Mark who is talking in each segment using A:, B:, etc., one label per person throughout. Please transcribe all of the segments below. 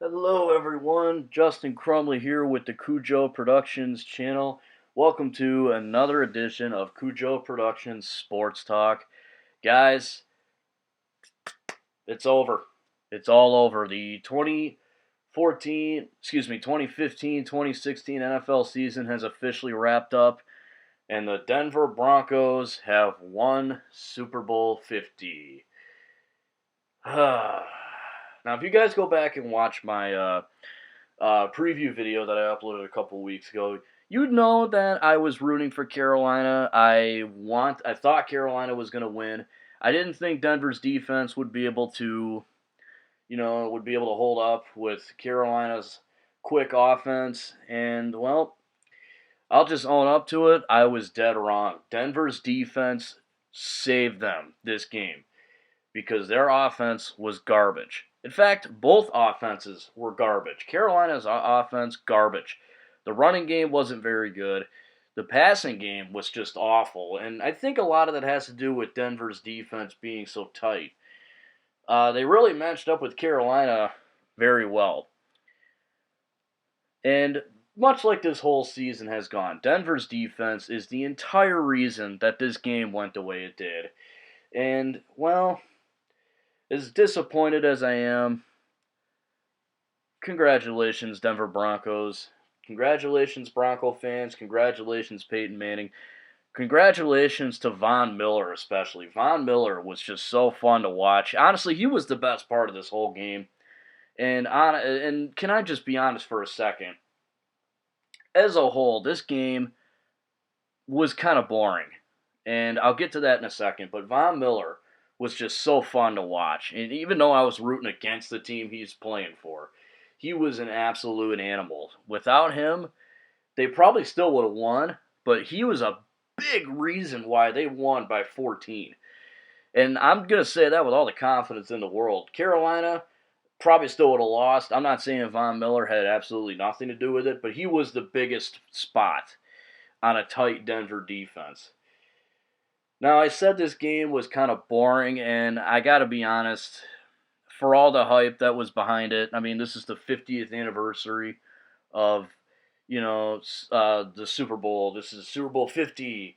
A: Hello everyone, Justin Crumley here with the Cujo Productions channel. Welcome to another edition of Cujo Productions Sports Talk. Guys, it's over. It's all over. The 2015-2016 NFL season has officially wrapped up, and the Denver Broncos have won Super Bowl 50. Now, if you guys go back and watch my preview video that I uploaded a couple weeks ago, you'd know that I was rooting for Carolina. I thought Carolina was going to win. I didn't think Denver's defense would be able to, hold up with Carolina's quick offense. And well, I'll just own up to it. I was dead wrong. Denver's defense saved them this game because their offense was garbage. In fact, both offenses were garbage. Carolina's offense, garbage. The running game wasn't very good. The passing game was just awful. And I think a lot of that has to do with Denver's defense being so tight. They really matched up with Carolina very well. And much like this whole season has gone, Denver's defense is the entire reason that this game went the way it did. And, well, as disappointed as I am, congratulations, Denver Broncos. Congratulations, Bronco fans. Congratulations, Peyton Manning. Congratulations to Von Miller, especially. Von Miller was just so fun to watch. Honestly, he was the best part of this whole game. And can I just be honest for a second? As a whole, this game was kind of boring. And I'll get to that in a second. But Von Miller was just so fun to watch. And even though I was rooting against the team he's playing for, he was an absolute animal. Without him, they probably still would have won, but he was a big reason why they won by 14. And I'm going to say that with all the confidence in the world. Carolina probably still would have lost. I'm not saying Von Miller had absolutely nothing to do with it, but he was the biggest spot on a tight Denver defense. Now, I said this game was kind of boring, and I got to be honest, for all the hype that was behind it, I mean, this is the 50th anniversary of, the Super Bowl. This is Super Bowl 50.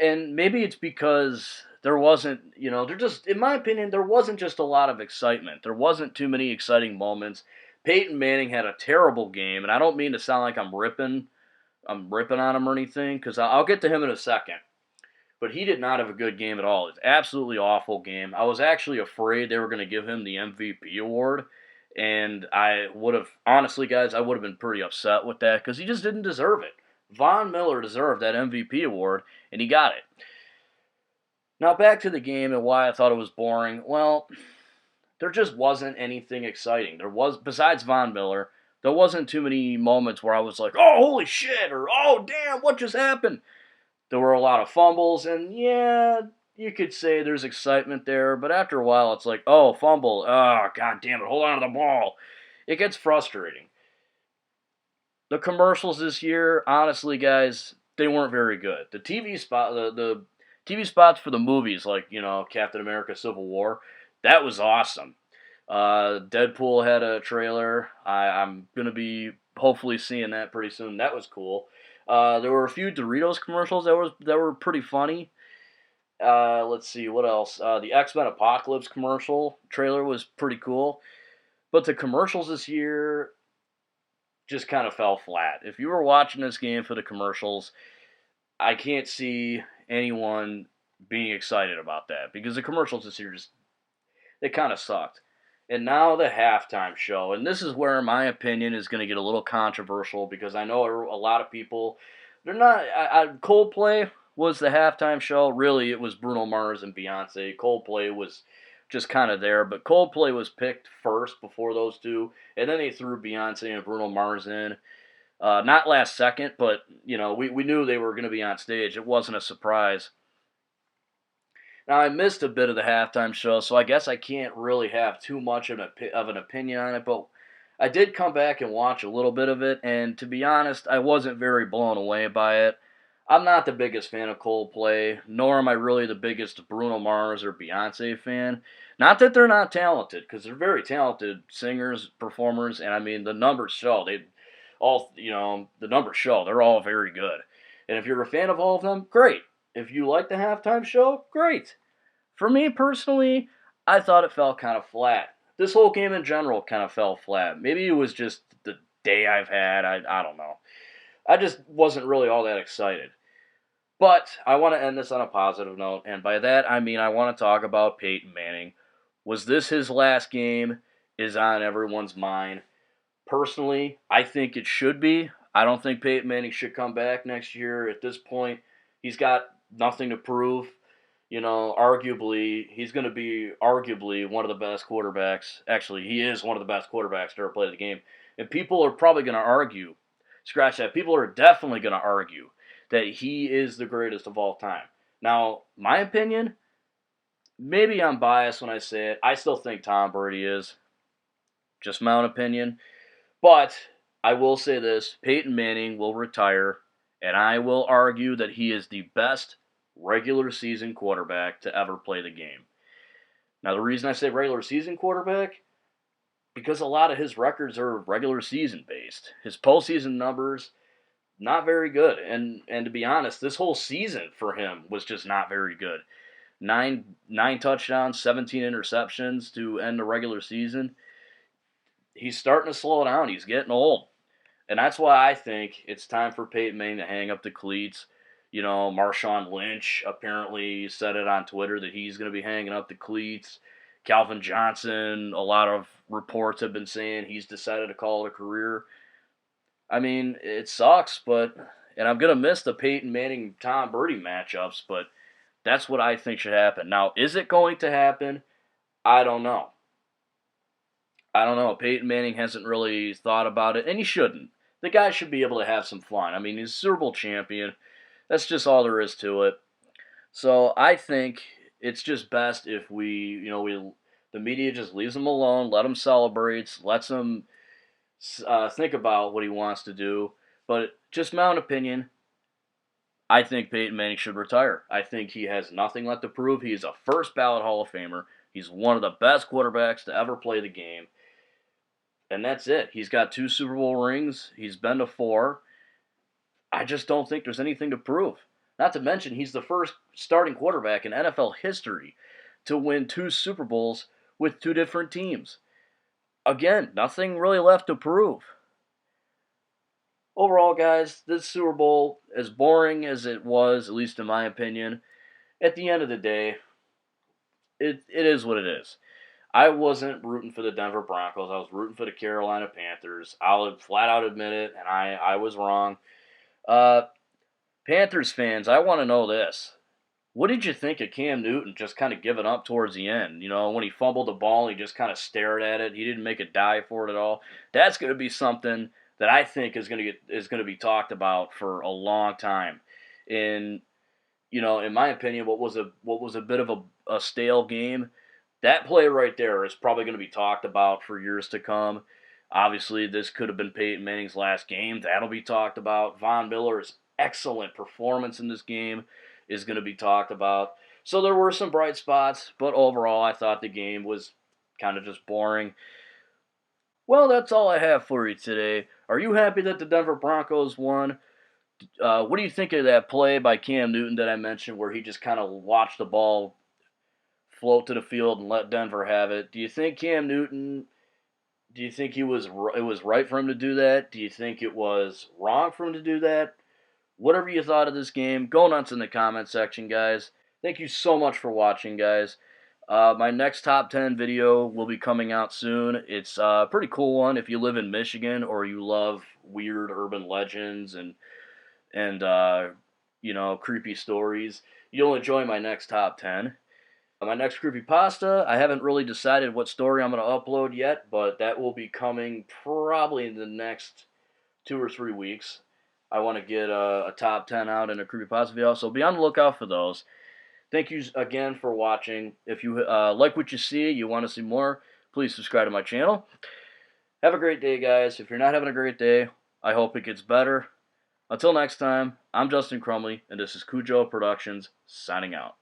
A: And maybe it's because there wasn't, in my opinion, there wasn't just a lot of excitement. There wasn't too many exciting moments. Peyton Manning had a terrible game, and I don't mean to sound like I'm ripping on him or anything, because I'll get to him in a second. But he did not have a good game at all. It's absolutely awful game. I was actually afraid they were going to give him the MVP award, and I would have, honestly, guys, I would have been pretty upset with that because he just didn't deserve it. Von Miller deserved that MVP award, and he got it. Now back to the game and why I thought it was boring. Well, there just wasn't anything exciting. Besides Von Miller, there wasn't too many moments where I was like, oh, holy shit, or oh, damn, what just happened? There were a lot of fumbles, and yeah, you could say there's excitement there, but after a while it's like, oh, fumble, oh, god damn it, hold on to the ball. It gets frustrating. The commercials this year, honestly, guys, they weren't very good. The TV spots for the movies, like, Captain America Civil War, that was awesome. Deadpool had a trailer. I'm going to be hopefully seeing that pretty soon. That was cool. There were a few Doritos commercials that were pretty funny. Let's see, what else? The X-Men Apocalypse commercial trailer was pretty cool. But the commercials this year just kind of fell flat. If you were watching this game for the commercials, I can't see anyone being excited about that because the commercials this year they kind of sucked. And now the halftime show, and this is where my opinion is going to get a little controversial because I know a lot of people, they're not. Coldplay was the halftime show. Really, it was Bruno Mars and Beyonce. Coldplay was just kind of there, but Coldplay was picked first before those two, and then they threw Beyonce and Bruno Mars in. Not last second, but we knew they were going to be on stage. It wasn't a surprise. Now, I missed a bit of the halftime show, so I guess I can't really have too much of an opinion on it, but I did come back and watch a little bit of it, and to be honest, I wasn't very blown away by it. I'm not the biggest fan of Coldplay, nor am I really the biggest Bruno Mars or Beyonce fan, Not that they're not talented, because they're very talented singers, performers, and I mean the numbers show the numbers show they're all very good. And if you're a fan of all of them, great. If you like the halftime show, great. For me personally, I thought it fell kind of flat. This whole game in general kind of fell flat. Maybe it was just the day I've had. I don't know. I just wasn't really all that excited. But I want to end this on a positive note, and by that I mean I want to talk about Peyton Manning. Was this his last game? Is on everyone's mind. Personally, I think it should be. I don't think Peyton Manning should come back next year. At this point, he's got nothing to prove. Arguably, he's going to be arguably one of the best quarterbacks. Actually, he is one of the best quarterbacks to ever play the game. And people are probably going to argue, scratch that, people are definitely going to argue that he is the greatest of all time. Now, my opinion, maybe I'm biased when I say it. I still think Tom Brady is. Just my own opinion. But I will say this, Peyton Manning will retire, and I will argue that he is the best regular season quarterback to ever play the game. Now, the reason I say regular season quarterback, because a lot of his records are regular season based. His postseason numbers, not very good. And to be honest, this whole season for him was just not very good. Nine touchdowns, 17 interceptions to end the regular season. He's starting to slow down. He's getting old. And that's why I think it's time for Peyton Manning to hang up the cleats. Marshawn Lynch apparently said it on Twitter that he's going to be hanging up the cleats. Calvin Johnson, a lot of reports have been saying he's decided to call it a career. I mean, it sucks, and I'm going to miss the Peyton Manning-Tom Brady matchups, but that's what I think should happen. Now, is it going to happen? I don't know. Peyton Manning hasn't really thought about it, and he shouldn't. The guy should be able to have some fun. I mean, he's a Super Bowl champion. That's just all there is to it. So I think it's just best if the media just leaves him alone, let him celebrate, lets him think about what he wants to do. But just my own opinion, I think Peyton Manning should retire. I think he has nothing left to prove. He is a first ballot Hall of Famer. He's one of the best quarterbacks to ever play the game. And that's it. He's got 2 Super Bowl rings. He's been to 4. I just don't think there's anything to prove. Not to mention, he's the first starting quarterback in NFL history to win 2 Super Bowls with 2 different teams. Again, nothing really left to prove. Overall, guys, this Super Bowl, as boring as it was, at least in my opinion, at the end of the day, it is what it is. I wasn't rooting for the Denver Broncos. I was rooting for the Carolina Panthers. I'll flat out admit it, and I was wrong. Panthers fans, I want to know this. What did you think of Cam Newton just kind of giving up towards the end? When he fumbled the ball, he just kind of stared at it. He didn't make a dive for it at all. That's going to be something that I think is going to be talked about for a long time. In my opinion, what was a bit of a stale game. That play right there is probably going to be talked about for years to come. Obviously, this could have been Peyton Manning's last game. That'll be talked about. Von Miller's excellent performance in this game is going to be talked about. So there were some bright spots, but overall, I thought the game was kind of just boring. Well, that's all I have for you today. Are you happy that the Denver Broncos won? What do you think of that play by Cam Newton that I mentioned where he just kind of watched the ball float to the field and let Denver have it? Do you think Cam Newton, do you think it was right for him to do that? Do you think it was wrong for him to do that? Whatever you thought of this game, go nuts in the comment section, guys. Thank you so much for watching, guys. My next top 10 video will be coming out soon. It's a pretty cool one if you live in Michigan or you love weird urban legends and creepy stories. You'll enjoy my next top 10. My next creepypasta, I haven't really decided what story I'm going to upload yet, but that will be coming probably in the next 2 or 3 weeks. I want to get a top 10 out in a creepypasta video, so be on the lookout for those. Thank you again for watching. If you like what you see, you want to see more, please subscribe to my channel. Have a great day, guys. If you're not having a great day, I hope it gets better. Until next time, I'm Justin Crumley, and this is Cujo Productions, signing out.